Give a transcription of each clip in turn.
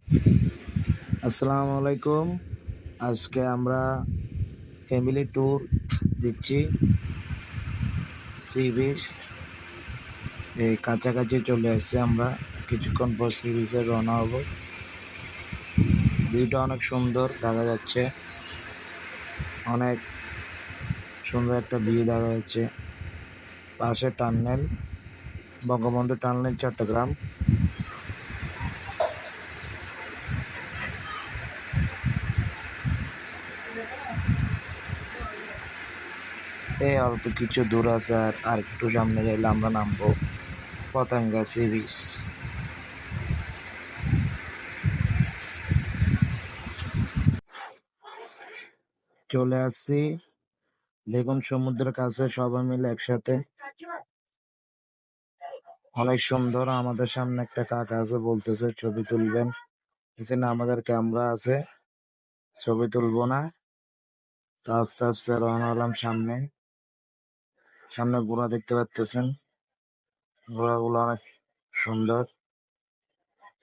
আসসালামু আলাইকুম। আজকে আমরা ফ্যামিলি ট্যুর দিচ্ছি সি বিচ। এই কাছাকাছি চলে এসেছি আমরা। কিছুক্ষণ পর সি বিচে রওনা হব। ভিউটা অনেক সুন্দর দেখা যাচ্ছে। অনেক সুন্দর একটা ভিউ দেখা যাচ্ছে। পাশে টার্নেল, বঙ্গবন্ধু টার্নেল, চট্টগ্রাম। এই অল্প কিছু দূর আছে, আর একটু সামনে গেলে আমরা নামবো পতেঙ্গা সি বিচ। চলে আসছি, দেখুন সমুদ্রের কাছে সবাই মিলে একসাথে। অনেক সুন্দর। আমাদের সামনে একটা কাকা আছে, বলতেছে ছবি তুলবেন। এখানে আমাদের ক্যামেরা আছে, ছবি তুলবো না। তো আস্তে আস্তে রওনা হলাম সামনে। সামনে ঘোড়া দেখতে পাচ্তেছেন, ঘোড়াগুলো অনেক সুন্দর।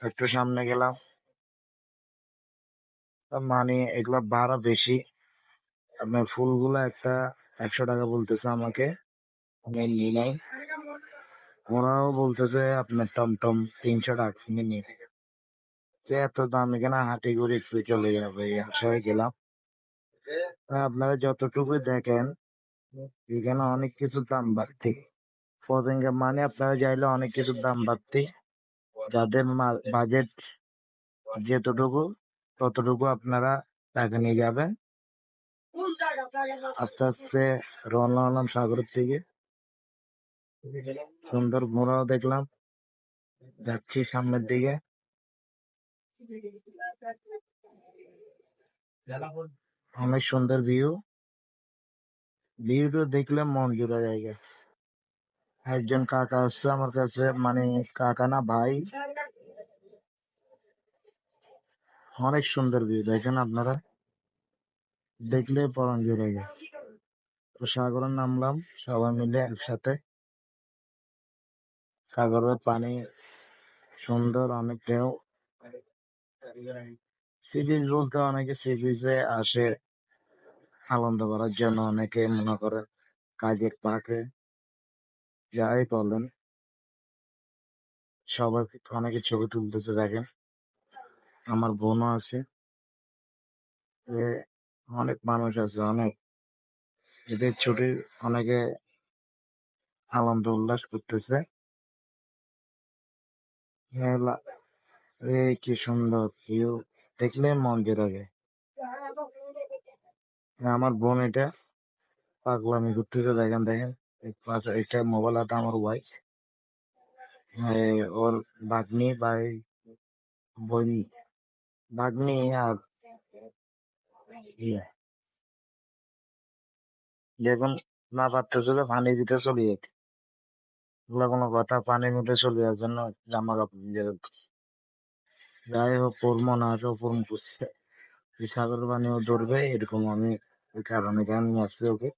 একটু সামনে গেলাম, মানে এগুলা ভাড়া বেশি। আপনার ফুলগুলা একটা 100 টাকা বলতেছে আমাকে, আমি নিই নাই। ওরাও বলতেছে আপনার টমটম 300 টাকা, আমি নিই নাই। তো এত দাম, এখানে হাঁটি ঘুরে একটু চলে যাবে এই আশায় গেলাম। আপনারা যতটুকু দেখেন, এখানে অনেক কিছুর দাম বাড়তি। পতেঙ্গা মানে আপনারা চাইলে অনেক কিছুর দাম বাড়তি। যাদের বাজেট যেতটুকু, ততটুকু আপনারা টাকা নিয়ে যাবেন। আস্তে আস্তে রওনা হলাম সাগরের দিকে। সুন্দর ঘোড়াও দেখলাম, যাচ্ছি সামনের দিকে। অনেক সুন্দর ভিউ। ভিউটা দেখলে মন জুড়ে জায়গা। একজন কাকা আসছে আমার কাছে, মানে কাকা না ভাই। অনেক সুন্দর ভিউ, দেখেন আপনারা, দেখলে পরাণ জুড়ে যায়। তো সাগরে নামলাম সবাই মিলে একসাথে। সাগরের পানি সুন্দর, অনেক ঢেউ। সি বিচ বলতে অনেকে সি বিচে আসে আনন্দ করার জন্য, অনেকে মনে করে কাজের ফাঁকে, যাই বলেন। সবাই অনেকে ছবি তুলতেছে দেখেন, আমার বোনও আছে। এ অনেক মানুষ আছে, অনেক এদের ছুটি, অনেকে আনন্দ উল্লাস করতেছে। মেলা, এই কি সুন্দর ভিউ, দেখলে মন জুড়ে যায়। আমার বোন এটা পাগলামি করতেছে, দেখেন দেখেন। পাশে এটা মোবাইল হাতে আমার ওয়াইফ, ওর ভাগ্নি ভাই, বোন, ভাগ্নি আর ইয়ে। দেখুন, না পারতেছে যে পানির ভিতরে চলে যেতে। এগুলো কোনো কথা? পানির মধ্যে চলে যাওয়ার জন্য জামা কাপড় ভিজে ফেলতেছে। যাই হোক, পরবো না, ফর্ম করছে সাগরের পানিও ধরবে এরকম। আমি ওই কারণে গান নিয়ে আসছি ওকে।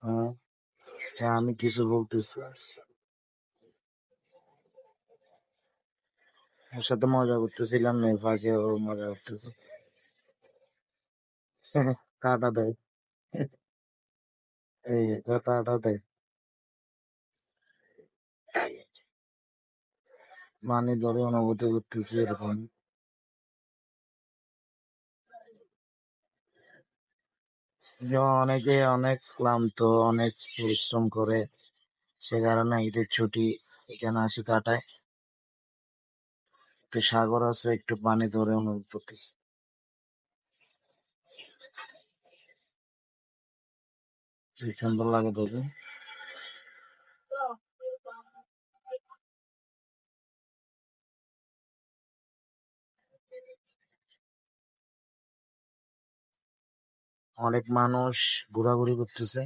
হ্যাঁ, হ্যাঁ, আমি কিছু বলতেছি, ওর সাথে মজা করতেছিলাম, মেয়ে ফাঁকে ও মজা করতেছে। কাটা দেয়, এই কাটা দেয়, মানে ধরে অনুভূতি করতেছি এরকম। যে অনেকে অনেক ক্লান্ত, অনেক পরিশ্রম করে, সে কারণে ঈদের ছুটি এখানে আসি কাটায়। তো সাগর আছে, একটু পানি ধরে অনুভব করতেছি। কি সুন্দর লাগে দেখে। অনেক মানুষ ঘোরাঘুরি করতেছে,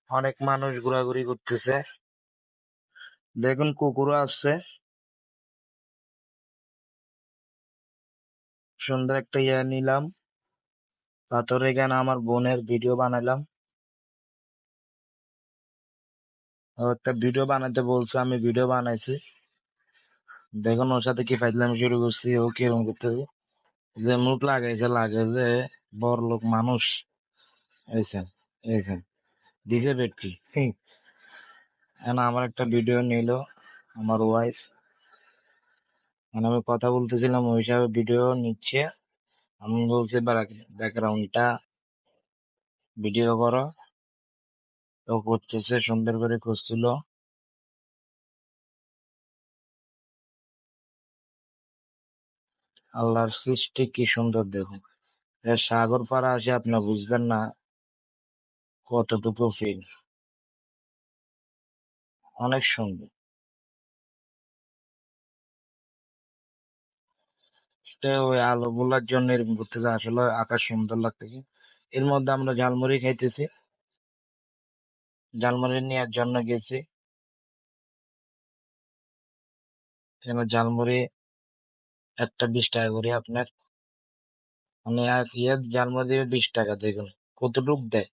অনেক মানুষ ঘোরাঘুরি করতেছে। দেখুন কুকুরও আসছে। সুন্দর একটা ইয়ে নিলাম পাথরে, এখানে আমার বোনের ভিডিও বানাইলাম। ও একটা ভিডিও বানাতে বলছে, আমি ভিডিও বানাইছি। দেখুন ওর সাথে কি ফাইজলামি শুরু করছি, ও কিরকম করতেছে, যে মুখ লাগাইছে লাগে যে বড় লোক মানুষ এইছেন এইছেন দিছে বেটকি। এখন আমার একটা ভিডিও নিল আমার ওয়াইফ, মানে আমি কথা বলতেছিলাম ওই হিসাবে ভিডিও নিচ্ছে। আমি বলছি ব্যাকগ্রাউন্ডটা ভিডিও করো, ও করতেছে সুন্দর করে করছিল। আল্লাহর সৃষ্টি কি সুন্দর দেখুন, সাগর পাড়া আসে আপনি বুঝবেন না কতটুকু ফিল, অনেক সুন্দর। তো ওই আলো গুলার জন্য এরকম করতেছে, আসলে আকাশ সুন্দর লাগতেছে। এর মধ্যে আমরা ঝালমুড়ি খাইতেছি, ঝালমুড়ি নেওয়ার জন্য গেছি, কেন ঝালমুড়ি একটা 20 টাকা করে আপনার, মানে এক ইয়ে ঝালমুড়ি দিবে 20 টাকা, দেখুন কতটুক দেয়।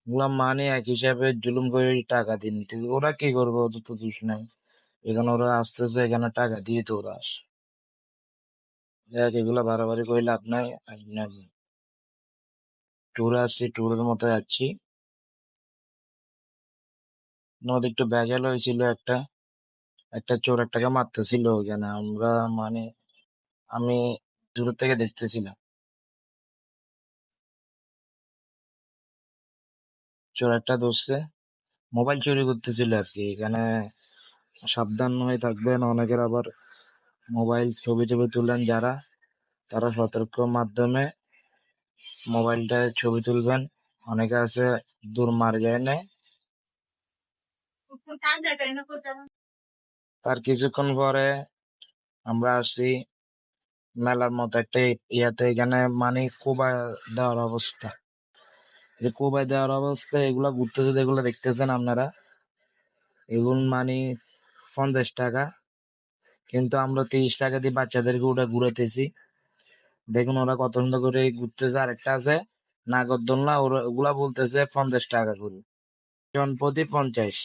ওগুলা মানে এক হিসাবে জুলুম করে টাকা দিয়ে নিতে, ওরা কি করবে, ওদের তো দোষ নাই। এখানে ওরা আসতেছে, এখানে টাকা দিয়ে তো ওরা আসে। এগুলা বাড়াবাড়ি করলে আপনার আপনার ট্যুরে আসছি, ট্যুরের মতো যাচ্ছি। নদী একটু ভেজাল হয়েছিল, একটা একটা চোর একটাকে মারতেছিল ওখানে, আমরা মানে আমি দূর থেকে দেখতেছিলাম। চোর একটা ধরছে, মোবাইল চুরি করতেছিল আর কি। এখানে সাবধান হয়ে থাকবেন, অনেকের আবার মোবাইল ছবি টবি তুলেন যারা, তারা সতর্ক মাধ্যমে মোবাইলটায় ছবি তুলবেন। অনেকে আছে দূর মার যায় না। তার কিছুক্ষণ পরে আমরা আসছি মেলার মতো একটা ইয়াতে, এখানে মানে কোবায় দেওয়ার অবস্থা, যে কোবায় দেওয়ার অবস্থা, এগুলা ঘুরতেছে, এগুলো দেখতেছেন আপনারা, এগুলো মানে 50 টাকা, কিন্তু আমরা 30 টাকা দিয়ে বাচ্চাদেরকে ওটা ঘুরাইতেছি। দেখুন ওরা কত সুন্দর করে ঘুরতেছে। আরেকটা আছে নাগরদোলনা, ওরা ওগুলা বলতেছে 50 টাকা করে, জন প্রতি 50।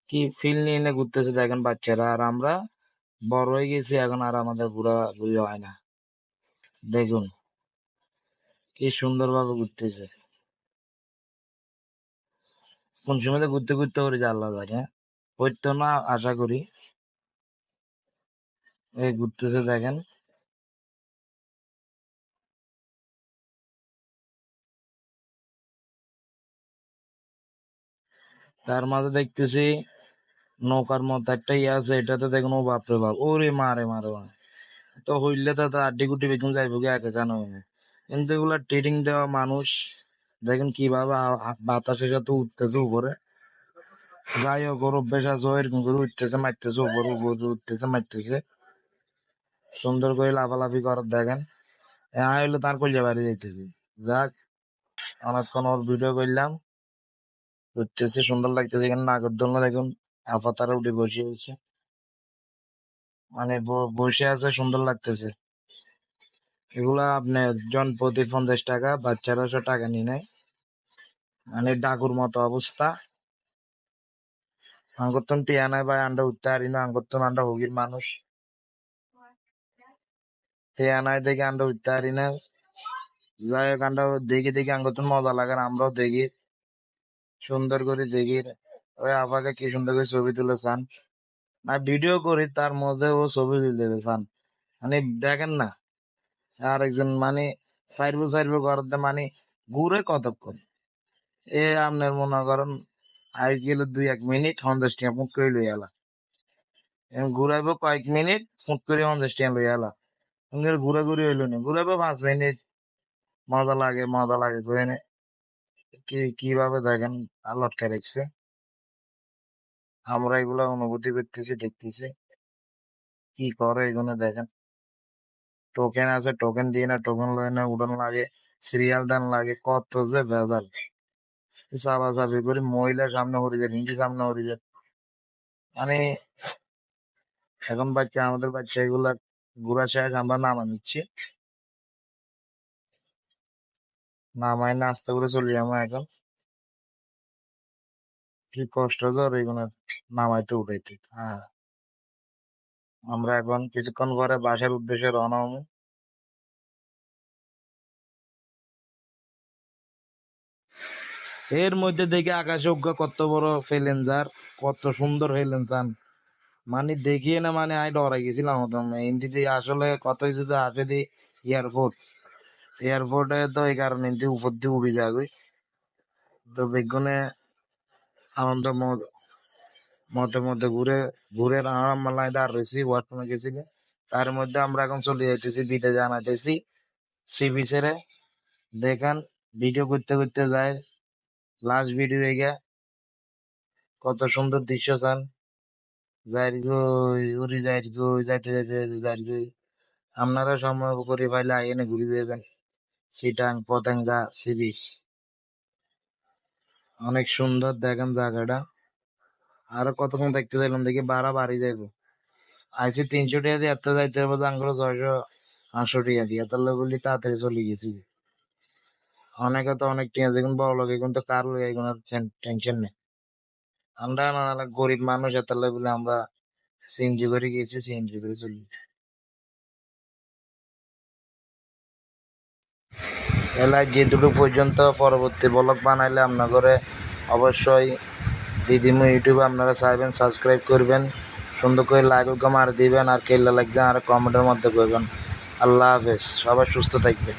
কি ফিল নিয়ে এনে ঘুরতেছে দেখেন বাচ্চারা, আর আমরা বড় হয়ে গেছি এখন, আর আমাদের ঘুরা ঘুরি হয় না। দেখুন কি সুন্দর ভাবে ঘুরতেছে, কোন সময় তো ঘুরতে ঘুরতে করে যে আল্লাহ জানে, হইতো না আশা করি। এই ঘুরতেছে দেখেন, তার মাঝে দেখতেছি নৌকার মতো একটা ইয়ে আছে, এটাতে দেখুন ও বাপরে বাপ, ওরে মারে মারে মারে। তো হইলে তো আড্ডি গুটি বেগুন যাইব গিয়ে একা কেন হইলে। কিন্তু এগুলা ট্রেডিং দেওয়া মানুষ, দেখেন কিভাবে বাতাসের সাথে উঠতেছে উপরে। যাই হোক ওর অভ্যেস আছে, ও এরকম করে উঠতেছে মারতেছে, উপরে উপরে উঠতেছে মারতেছে, সুন্দর করে লাফালাফি করার দেখেন। হইলো তার কলিয়া বাড়ি যাইতেছি। যাক, অনেকক্ষণ ওর ভিডিও করলাম, উঠতেছে সুন্দর লাগতেছে। এখানে নাগরদোলনা দেখুন, আফাতারা উঠে বসে হয়েছে, মানে বসে আছে, সুন্দর লাগতেছে। এগুলা আপনার জন প্রতি 50 টাকা, বাচ্চারা সব টাকা নিয়ে নেয়, মানে ডাকুর মতো অবস্থা। আঙ্গতন টিয়া নাই ভাই, আন্ডা উঠতে পারি না, আঙ্গতন আন্ডা হগির মানুষ, টিয়া নাই দেখে আন্ডা উঠতে পারি না। যাই হোক আন্ডা দেখি দেখি আঙ্গতন মজা লাগে, আমরাও দেখি, সুন্দর করে দেখি। ওই আপাকে কি সুন্দর করে ছবি তুলে চান, না ভিডিও করি তার মধ্যে ও ছবি তুলতে চান, মানে দেখেন না। আর একজন মানে সাইরবো করতে মানে ঘুরে কতক্ষণ, এ আপনার মনে করেন আইস গেল 2-1 মিনিট 50 টাকা মুখ করে লই এলা, ঘুরাইবো কয়েক মিনিট ফুট করে 50 টাকা লই এলা। ঘুরাঘুরি হইলো না, ঘুরাইবো 5 মিনিট, মজা লাগে করে নে। কিভাবে দেখেন আর লটকা রাখছে, আমরা এগুলা অনুভূতি করতেছি, দেখতেছি কি করে এগুলো দেখেন। টোকেন আছে, টোকেন দিয়ে না, টোকেন লয় না, উড়ান লাগে, সিরিয়াল দান লাগে, কত যে ভেজাল। চাপাচাপি করে মহিলা সামনে হয়ে যায়, হিন্দি সামনে হয়ে যায়, মানে এখন বাচ্চা, আমাদের বাচ্চা এগুলা ঘুরা শেষ, আমরা নামা নিচ্ছি, নামাই না আস্তে করে চলি আমরা এখন। কি কষ্ট জ্বর এগুলো নামাইতে উঠাইতে, হ্যাঁ। আমরা এখন কিছুক্ষণ পরে বাসার উদ্দেশ্যে রওনা হবো। এর মধ্যে দেখে আকাশে উগ্র কত বড় ফেলেঞ্জার, কত সুন্দর ফেলেঞ্জার, মানে দেখিয়ে না মানে আমি ডরাই গেছিলাম একদম। হিন্দিতে আসলে কত যদি আসে দি এয়ারপোর্ট, এয়ারপোর্টে তো এই কারণে হিন্দি উপর দিয়ে উড়ে যাবে। তো বেগুনে আনন্দ মতে মধ্যে ঘুরে ঘুরে রামালায় দাঁড় রয়েছি, ওয়াটমে গেছিল। তার মধ্যে আমরা এখন চলে যাইতেছি বিদে জানাইতেছি সি বিচের। দেখেন ভিডিও করতে করতে যায়, লাস্ট ভিডিও হয়ে গিয়া কত সুন্দর দৃশ্য চান। যাই গই উড়ি যাই গই, যাইতে যাইতে যাই গই। আপনারা সময় করে পাইলে আইনে ঘুরে যাবেন চিটাং পতেঙ্গা সি বিচ, অনেক সুন্দর দেখেন জায়গাটা। আরো কতক্ষণ দেখতে চাইলাম, দেখি বাড়া বাড়ি যাইবো। আইসি 300 টাকা দিয়ে এত যাইতে হবে, আঙ্গুলো 600 টাকা দিয়ে তাহলে বলি তাড়াতাড়ি চলে গেছি। অনেকে তো অনেক টিয়া দেখুন বড় লোক, এখন তো কার লই এখন টেনশন নেই। আমরা না গরিব মানুষ, এত বলে আমরা সিএনজি করে গেছি, সিএনজি করে চলি। এলাকায় যেটুকু পর্যন্ত, পরবর্তী ব্লগ বানাইলে আপনার করে অবশ্যই দিদিমু ইউটিউবে আপনারা চাইবেন সাবস্ক্রাইব করবেন, সুন্দর করে লাইক মার দিবেন, আর কেল্লা লাগছে আর কমেন্টের মধ্যে করবেন। আল্লাহ হাফেজ, সবাই সুস্থ থাকবেন।